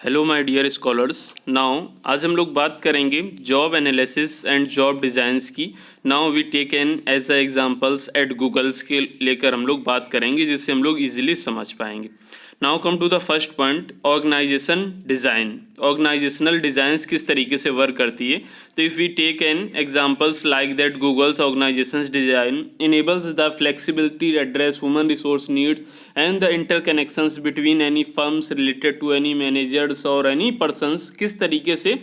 Hello my dear scholars. Now आज हम लोग बात करेंगे job analysis and job designs की। Now we take an as a examples at Google's के लेकर हम लोग बात करेंगे जिससे हम लोग इजीली समझ पाएंगे। Now come to the first point, organisation design. Organisational designs किस तरीके से वर्क करती है। तो if we take an examples like that Google's organisation design enables the flexibility address human resource needs and the interconnections between any firms related to any managers और any persons किस तरीके से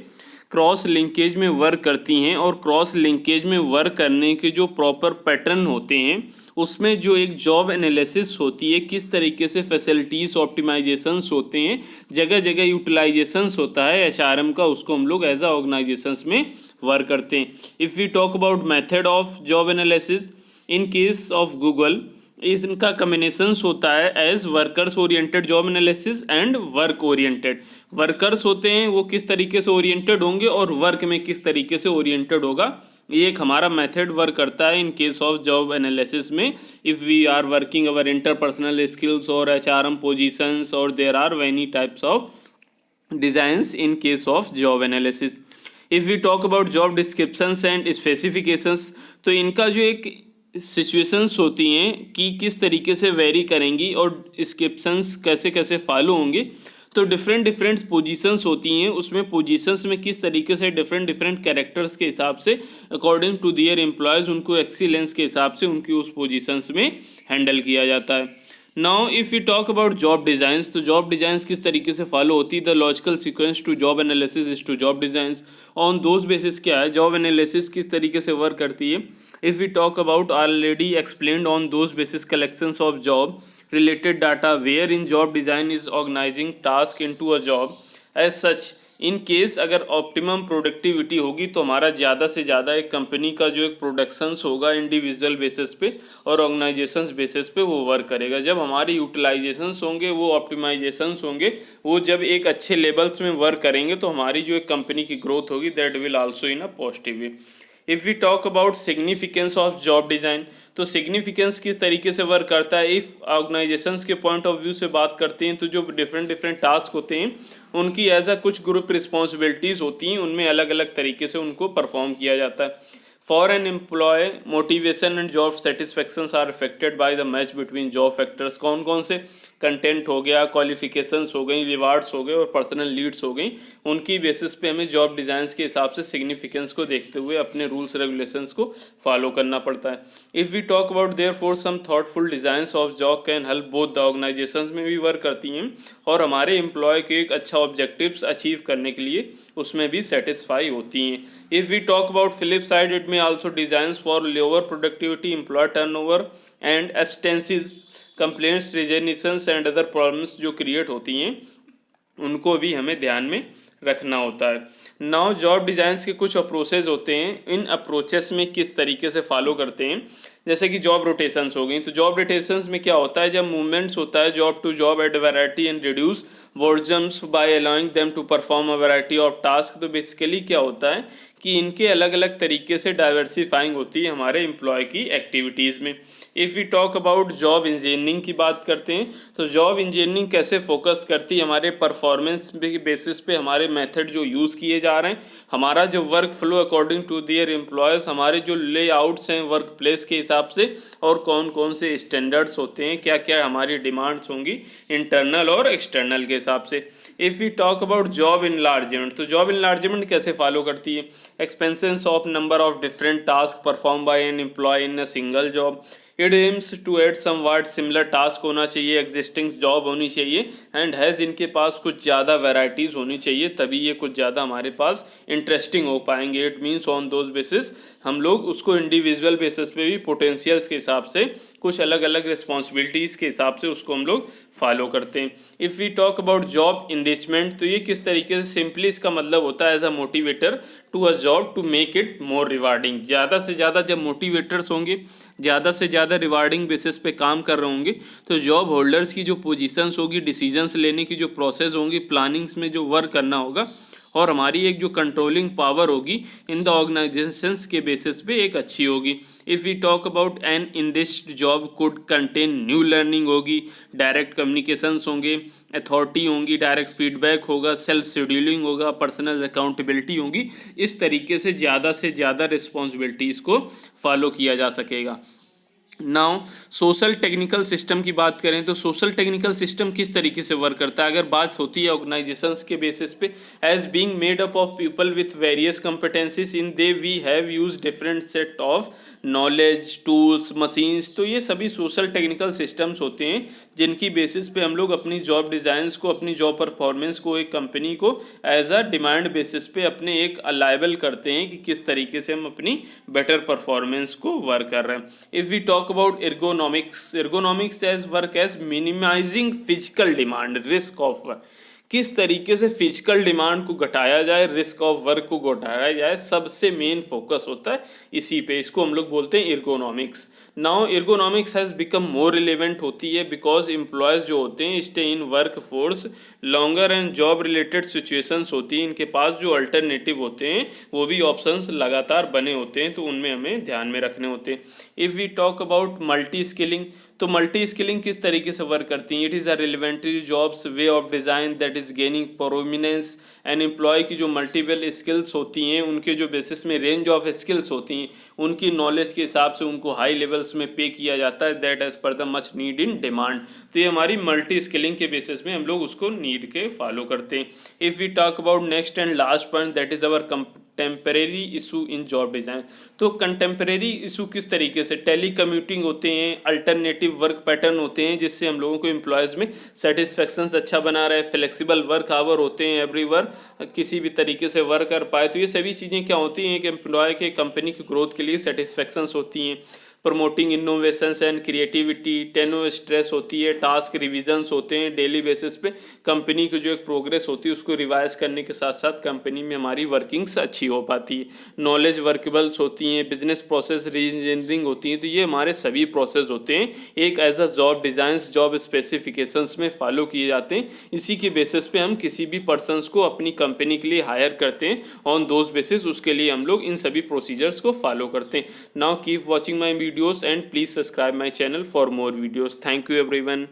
क्रॉस लिंकेज में work करती हैं और cross linkage में work करने के जो प्रॉपर पैटर्न होते हैं उसमें जो एक जॉब एनालिसिस होती है, किस तरीके से फैसिलिटीज़ ऑप्टिमाइजेशंस होते हैं, जगह जगह यूटिलाइजेशंस होता है एचआरएम का, उसको हम लोग एज अ ऑर्गेनाइजेशंस में वर्क करते हैं। If we talk about method of job analysis in case of Google, इनका कम्बिनेशंस होता है as workers oriented job analysis and work oriented. Workers होते हैं वो किस तरीके से ओरिएंटेड होंगे और वर्क में किस तरीके से ओरिएंटेड होगा, ये एक हमारा मेथड वर्क करता है in case of job analysis में। If we are working our interpersonal skills और एचआरएम पोजीशंस और there are many types of designs in case of job analysis. If we talk about job descriptions and specifications, तो इनका जो एक situations होती हैं कि किस तरीके से वेरी करेंगी और डिस्क्रिप्शंस कैसे कैसे फॉलो होंगे। तो डिफरेंट डिफरेंट पोजीशंस होती हैं, उसमें पोजीशंस में किस तरीके से डिफरेंट डिफरेंट कैरेक्टर्स के हिसाब से अकॉर्डिंग टू दियर एम्प्लॉयज़ उनको एक्सीलेंस के हिसाब से उनकी उस पोजीशंस में हैंडल किया जाता है। Now if you talk about job designs, तो जॉब डिज़ाइंस किस तरीके से फॉलो होती है। The logical sequence to job analysis is to job designs on those basis क्या है, जॉब एनालिसिस किस तरीके से वर्क करती है। If you talk about already explained on those basis collections of job related data where in job design is organizing task into a job as such। In case अगर optimum productivity होगी तो हमारा ज़्यादा से ज़्यादा एक कंपनी का जो एक प्रोडक्शंस होगा इंडिविजुअल बेसिस पे और ऑर्गेनाइजेशंस बेसिस पे वो वर्क करेगा। जब हमारे यूटिलाइजेशंस होंगे वो ऑप्टिमाइजेशंस होंगे, वो जब एक अच्छे लेवल्स में वर्क करेंगे तो हमारी जो एक कंपनी की ग्रोथ होगी that will also in a positive way. If we talk about significance of job design, तो सिग्निफिकेंस किस तरीके से वर्क करता है। इफ़ ऑर्गेनाइजेशंस के पॉइंट ऑफ व्यू से बात करते हैं तो जो डिफरेंट डिफरेंट टास्क होते हैं उनकी एज अ कुछ ग्रुप रिस्पॉन्सिबिलिटीज़ होती हैं, उनमें अलग अलग तरीके से उनको परफॉर्म किया जाता है। For an employee motivation and job satisfactions are affected by the match between job factors. कौन कौन से, कंटेंट हो गया, क्वालिफिकेशंस हो गई, रिवार्ड्स हो गए और पर्सनल लीड्स हो गई। उनकी बेसिस पे हमें जॉब डिज़ाइंस के हिसाब से सिग्निफिकेंस को देखते हुए अपने रूल्स रेगुलेशंस को फॉलो करना पड़ता है। If we talk about there for some thoughtful designs of job can help both the organisations में भी वर्क करती हैं और हमारे एम्प्लॉय के एक अच्छा ऑब्जेक्टिव्स अचीव करने के लिए उसमें भी सेटिस्फाई होती हैं। If we talk about flip side, it में also designs for lower productivity, employee turnover and absenteeism, complaints, resignations and other problems जो क्रिएट होती हैं उनको भी हमें ध्यान में रखना होता है। नाउ जॉब डिज़ाइंस के कुछ अप्रोचेज होते हैं, इन अप्रोचेस में किस तरीके से फॉलो करते हैं। जैसे कि जॉब रोटेशंस हो गई, तो जॉब रोटेशंस में क्या होता है, जब मूवमेंट्स होता है job to job at variety and reduce boredoms by allowing them to perform a variety of task. तो बेसिकली क्या होता है कि इनके अलग अलग तरीके से डाइवर्सिफाइंग होती है हमारे एम्प्लॉय की एक्टिविटीज़ में। If we talk about job engineering की बात करते हैं, तो जॉब इंजीनियरिंग कैसे फोकस करती है हमारे परफॉर्मेंस बेसिस पे, हमारे मेथड जो यूज़ किए जा रहे हैं, हमारा जो work flow according to their employees, हमारे जो लेआउट्स हैं वर्क प्लेस के हिसाब से और कौन कौन से स्टैंडर्ड्स होते हैं, क्या क्या हमारी डिमांड्स होंगी इंटरनल और एक्सटर्नल के हिसाब से। If we talk about job enlargement, तो जॉब इनलार्जमेंट कैसे फॉलो करती है। Expansions of number of different task perform by an employ in a single job. It aims to add somewhat similar task होना चाहिए, existing job होनी चाहिए and has इनके पास कुछ ज़्यादा वैराइटीज़ होनी चाहिए, तभी ये कुछ ज़्यादा हमारे पास इंटरेस्टिंग हो पाएंगे। It means on those basis हम लोग उसको इंडिविजुअल बेसिस पे भी पोटेंशियल्स के हिसाब से कुछ अलग अलग रिस्पॉन्सिबिलिटीज़ के हिसाब से उसको हम लोग फॉलो करते हैं। If we talk about job enrichment, तो ये किस तरीके से, सिंपली इसका मतलब होता है as a motivator to a job to make it more rewarding. ज़्यादा से ज़्यादा जब मोटिवेटर्स होंगे, ज़्यादा से ज़्यादा रिवार्डिंग बेसिस पे काम कर रहे होंगे, तो जॉब होल्डर्स की जो पोजीशंस होगी, डिसीजंस लेने की जो प्रोसेस होंगी, प्लानिंग्स में जो वर्क करना होगा, और हमारी एक जो कंट्रोलिंग पावर होगी इन द ऑर्गेनाइजेशंस के बेसिस पे एक अच्छी होगी। If we talk about an in this job could contain new learning होगी, डायरेक्ट कम्युनिकेशंस होंगे, अथॉरिटी होंगी, डायरेक्ट फीडबैक होगा, सेल्फ शेड्यूलिंग होगा, पर्सनल अकाउंटेबिलिटी होगी। इस तरीके से ज़्यादा रिस्पॉन्सिबिलिटीज़ को फॉलो किया जा सकेगा। नाउ सोशल टेक्निकल सिस्टम की बात करें तो सोशल टेक्निकल सिस्टम किस तरीके से वर्क करता है। अगर बात होती है ऑर्गेनाइजेशंस के बेसिस पे, as being made up of people with various competencies in they we have use different set of knowledge, tools, machines. तो ये सभी सोशल टेक्निकल सिस्टम्स होते हैं जिनकी बेसिस पे हम लोग अपनी जॉब डिज़ाइंस को, अपनी जॉब परफॉर्मेंस को, एक कंपनी को एज अ डिमांड बेसिस पे अपने एक अलाइबल करते हैं कि किस तरीके से हम अपनी बेटर परफॉर्मेंस को वर्क कर रहे हैं। If we talk about ergonomics as work as minimizing physical demand, risk of work। किस तरीके से फिजिकल डिमांड को घटाया जाए, रिस्क ऑफ वर्क को घटाया जाए, सबसे मेन फोकस होता है इसी पे। इसको हम लोग बोलते हैं ergonomics। Now ergonomics has become more relevant होती है बिकॉज एम्प्लॉयज़ जो होते हैं stay in work force longer and job related situations होती हैं, इनके पास जो अल्टरनेटिव होते हैं वो भी ऑप्शंस लगातार बने होते हैं, तो उनमें हमें ध्यान में रखने होते हैं। If we talk about multi skilling, तो मल्टी स्किलिंग किस तरीके से वर्क करती हैं। It is a relatively jobs way of design that is gaining prominence. And employee की जो मल्टीपल स्किल्स होती हैं, उनके जो बेसिस में रेंज ऑफ स्किल्स होती हैं, उनकी नॉलेज के हिसाब से उनको हाई लेवल्स में पे किया जाता है, that as per the much need in demand. तो ये हमारी मल्टी स्किलिंग के बेसिस में हम लोग उसको नीड के फॉलो करते हैं। If we talk about next and last point that is our contemporary issue in job design. तो कंटेम्परेरी इशू किस तरीके से, टेली कम्यूटिंग होते हैं, अल्टरनेटिव वर्क पैटर्न होते हैं जिससे हम लोगों को एम्प्लॉयज़ में सेटिस्फेक्शन अच्छा बना रहे, फ्लेक्सिबल वर्क आवर होते हैं, एवरी वर्क किसी भी तरीके से वर्क कर पाए। तो ये सभी चीज़ें क्या होती हैं कि एम्प्लॉय के कंपनी की ग्रोथ के लिए सेटिस्फेक्शंस होती हैं। प्रमोटिंग इनोवेशंस एंड क्रिएटिविटी, टेनो स्ट्रेस होती है, टास्क रिविजन्स होते हैं डेली बेसिस पे, कंपनी की जो एक प्रोग्रेस होती है उसको रिवाइज करने के साथ साथ कंपनी में हमारी वर्किंग्स अच्छी हो पाती है। नॉलेज वर्केबल्स होती हैं, बिजनेस प्रोसेस रीइंजीनियरिंग होती हैं। तो ये हमारे सभी प्रोसेस होते हैं एक as a job designs, job specifications में फॉलो किए जाते हैं। इसी के बेसिस पे हम किसी भी पर्सनस को अपनी कंपनी के लिए हायर करते हैं, ऑन दोज बेसिस उसके लिए हम लोग इन सभी प्रोसीजर्स को फॉलो करते हैं। Now keep watching my videos and please subscribe my channel for more videos. Thank you everyone.